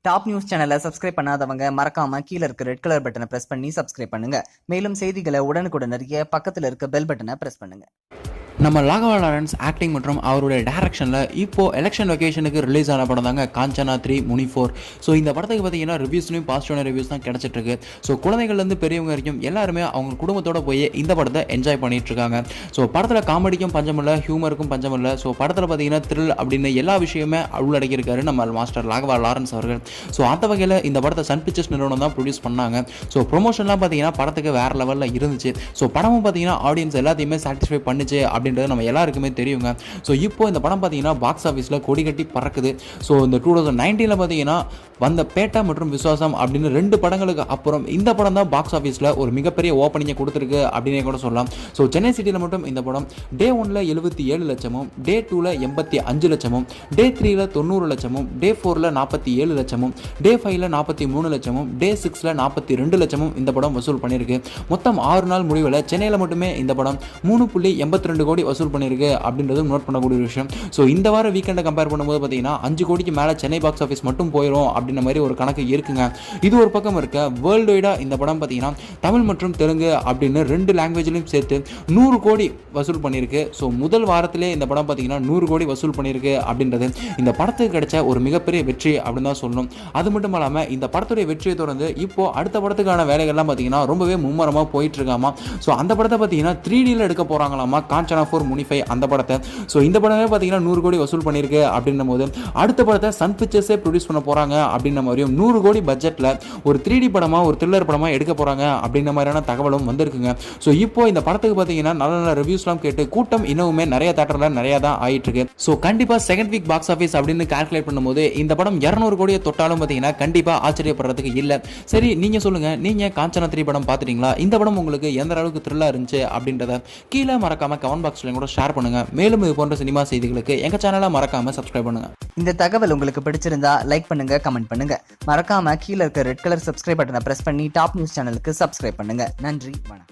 Top news சேனலை subscribe பண்ணாதவங்க மறக்காம கீழ இருக்க ரெட் கலர் பட்டனை பிரஸ் பண்ணி சப்ஸ்கிரைப் பண்ணுங்க. மேலும் செய்திகளை உடனுக்குடன் அறிய பக்கத்துல இருக்க பெல் பட்டனை பிரஸ் பண்ணுங்க. நம்ம ராகவா லாரன்ஸ் ஆக்டிங் மற்றும் அவருடைய டைரக்ஷனில் இப்போது எலெக்ஷன் வெக்கேஷனுக்கு ரிலீஸ் ஆன படம் தாங்க காஞ்சனா 3 முனி 4. ஸோ இந்த படத்துக்கு பார்த்தீங்கன்னா ரிவ்யூஸ்லையும் பாசிட்டிவான ரிவ்யூஸ் தான் கிடச்சிட்ருக்கு. ஸோ குழந்தைகள்லேருந்து பெரியவங்க வரைக்கும் எல்லாருமே அவங்க குடும்பத்தோடு போய் இந்த படத்தை என்ஜாய் பண்ணிகிட்ருக்காங்க. ஸோ படத்தில் காமெடிக்கும் பஞ்சமில்லை, ஹியூமருக்கும் பஞ்சமில்லை. ஸோ படத்தில் பார்த்தீங்கன்னா த்ரில் அப்படின்னு எல்லா விஷயமே உள்ளடக்கியிருக்காரு நம்ம மாஸ்டர் ராகவா லாரன்ஸ் அவர்கள். ஸோ அந்த வகையில் இந்த படத்தை சன் பிக்சர்ஸ் நிறுவனம் தான் ப்ரொடியூஸ் பண்ணாங்க. ஸோ ப்ரொமோஷன்லாம் பார்த்தீங்கன்னா படத்துக்கு வேறு லெவலில் இருந்துச்சு. ஸோ படமும் பார்த்தீங்கன்னா ஆடியன்ஸ் எல்லாத்தையுமே சாட்டிஸ்ஃபை பண்ணிச்சு அப்படின்றது நம்ம எல்லாருக்குமே தெரியுங்க. ஸோ இப்போ இந்த படம் பார்த்தீங்கன்னா பாக்ஸ் ஆஃபீஸில் கொடி கட்டி பறக்குது. ஸோ இந்த 2019 பார்த்தீங்கன்னா வந்த பேட்டா மற்றும் விசுவாசம் அப்படின்னு 2 படங்களுக்கு அப்புறம் இந்த படம் தான் பாக்ஸ் ஆஃபீஸில் ஒரு மிகப்பெரிய ஓப்பனிங்கை கொடுத்துருக்கு அப்படின்னே கூட சொல்லலாம். ஸோ சென்னை சிட்டியில் மட்டும் இந்த படம் டே 1ல் 77 லட்சமும், டே 2ல் 85 லட்சமும், டே 3ல் 90 லட்சமும், டே 4ல் 47 லட்சமும், டே 5ல் 43 லட்சமும், டே 6ல் 42 லட்சமும் இந்த படம் வசூல் பண்ணியிருக்கு. மொத்தம் 6 நாள் முடிவில் சென்னையில் மட்டுமே இந்த படம் 3.82 கோடி வசூல் பண்ணியிருக்கு அப்படின்றது நோட் பண்ணக்கூடிய விஷயம். ஸோ இந்த வார வீக்கெண்டை கம்பேர் பண்ணும்போது பார்த்தீங்கன்னா 5 கோடிக்கு மேலே சென்னை பாக்ஸ் ஆஃபீஸ் மட்டும் போயிடும் அப்படின்ற மாதிரி ஒரு கணக்கு இருக்குங்க. இது ஒரு பக்கம் இருக்க, வேர்ல்டு வைடாக இந்த படம் பார்த்தீங்கன்னா தமிழ் மற்றும் தெலுங்கு அப்படின்னு 2 லாங்குவேஜ்லையும் சேர்த்து 100 கோடி வசூல் பண்ணியிருக்கு. ஸோ முதல் வாரத்திலே இந்த படம் பார்த்தீங்கன்னா 100 கோடி வசூல் பண்ணியிருக்கு அப்படின்றது இந்த படத்துக்கு கிடைச்ச ஒரு மிகப்பெரிய வெற்றி அப்படின்னு தான் சொல்லணும். அது மட்டும் இல்லாமல் இந்த படத்துடைய வெற்றியை தொடர்ந்து இப்போ அடுத்த படத்துக்கான வேலைகள்லாம் பார்த்தீங்கன்னா ரொம்பவே மும்மரமாக போயிட்டு இருக்காமா. ஸோ அந்த படத்தை பார்த்தீங்கன்னா 3Dயில் எடுக்க போகிறாங்களாமா, காஞ்சனா 4 முனி 5 அந்த படத்தை. ஸோ இந்த படமே பார்த்தீங்கன்னா 100 கோடி வசூல் பண்ணியிருக்கு அப்படின்னும் போது அடுத்த படத்தை சன் பிக்சர்ஸே ப்ரொடியூஸ் பண்ண போகிறாங்க அப்படின்ற மாதிரியும் 100 கோடி பட்ஜெட்டில் ஒரு 3D படமாக ஒரு த்ரில்லர் படமாக எடுக்க போகிறாங்க அப்படின்ற மாதிரியான தகவலும் வந்திருக்குங்க. ஸோ இப்போ இந்த படத்துக்கு பார்த்தீங்கன்னா நல்ல நல்ல ரிவ்யூஸ்லாம் கேட்டு கூட்டம் இன்னுமே நிறைய தேட்டரில் நிறையா தான் ஆகிட்டு இருக்கு. ஸோ கண்டிப்பாக செகண்ட் வீக் பாக்ஸ் ஆஃபீஸ் அப்படின்னு கால்குலேட் பண்ணும்போது இந்த படம் 200 கோடியை தொட்டாலும் பார்த்தீங்கன்னா கண்டிப்பாக ஆச்சரியப்படுறதுக்கு இல்லை. சரி, நீங்கள் சொல்லுங்கள், நீங்கள் காஞ்சனா 3 படம் பார்த்துட்டீங்களா? இந்த படம் உங்களுக்கு எந்த அளவுக்கு த்ரில்லாக இருந்துச்சு அப்படின்றத கீழே மறக்காம கமெண்ட் பாக்ஸ்லையும் கூட ஷேர் பண்ணுங்க. மேலும் இது போன்ற சினிமா செய்திகளுக்கு எங்க சேனலை மறக்காம சப்ஸ்கிரைப் பண்ணுங்க. இந்த தகவல் உங்களுக்கு பிடிச்சிருந்தா லைக் பண்ணுங்க, கமெண்ட் பண்ணுங்க. மறக்காம கீழ இருக்க ரெட் கலர் சப்ஸ்கிரைப் பட்டனை பிரஸ் பண்ணி டாப் நியூஸ் சேனலுக்கு சப்ஸ்கிரைப் பண்ணுங்க. நன்றி, வணக்கம்.